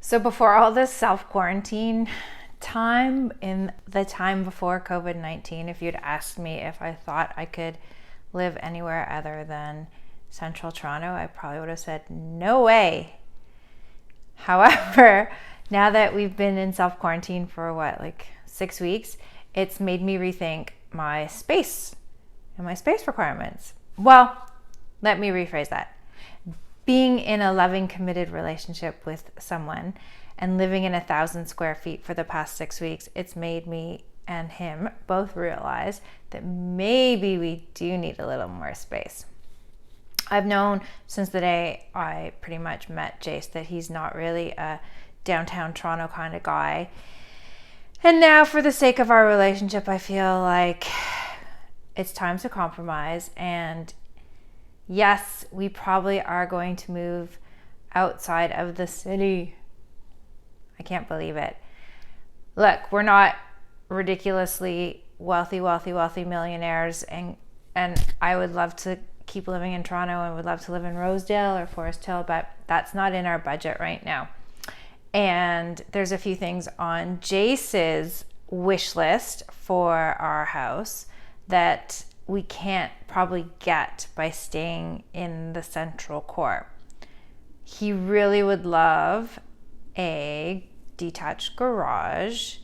So before all this self-quarantine time, in the time before COVID-19, if you'd asked me if I thought I could live anywhere other than central Toronto, I probably would have said, no way. However, now that we've been in self-quarantine for like 6 weeks, it's made me rethink my space and my space requirements. Well, let me rephrase that. Being in a loving, committed relationship with someone and living in 1,000 square feet for the past 6 weeks, it's made me and him both realize that maybe we do need a little more space. I've known since the day I pretty much met Jace that he's not really a downtown Toronto kind of guy. And now, for the sake of our relationship, I feel like it's time to compromise. And yes, we probably are going to move outside of the city. I can't believe it. Look, we're not ridiculously wealthy millionaires, and I would love to keep living in Toronto and would love to live in Rosedale or Forest Hill, but that's not in our budget right now. And there's a few things on Jace's wish list for our house that we can't probably get by staying in the central core. He really would love a detached garage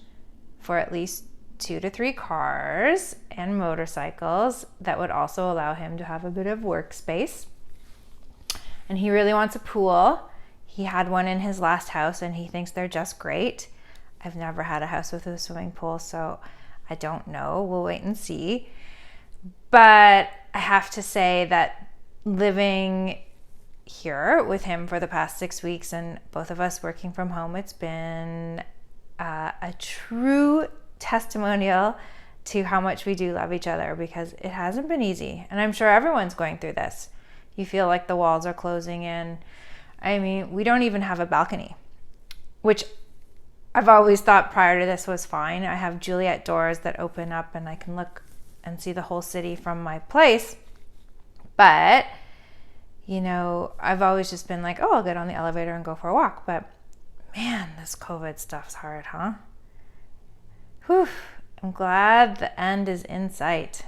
for at least 2 to 3 cars and motorcycles that would also allow him to have a bit of workspace. And he really wants a pool. He had one in his last house and he thinks they're just great. I've never had a house with a swimming pool, so I don't know. We'll wait and see. But I have to say that living here with him for the past 6 weeks and both of us working from home, it's been a true testimonial to how much we do love each other, because it hasn't been easy. And I'm sure everyone's going through this. You feel like the walls are closing in. I mean, we don't even have a balcony, which I've always thought prior to this was fine. I have Juliet doors that open up and I can look and see the whole city from my place. But, you know, I've always just been like, oh, I'll get on the elevator and go for a walk. But man, this COVID stuff's hard, huh? Whew. I'm glad the end is in sight.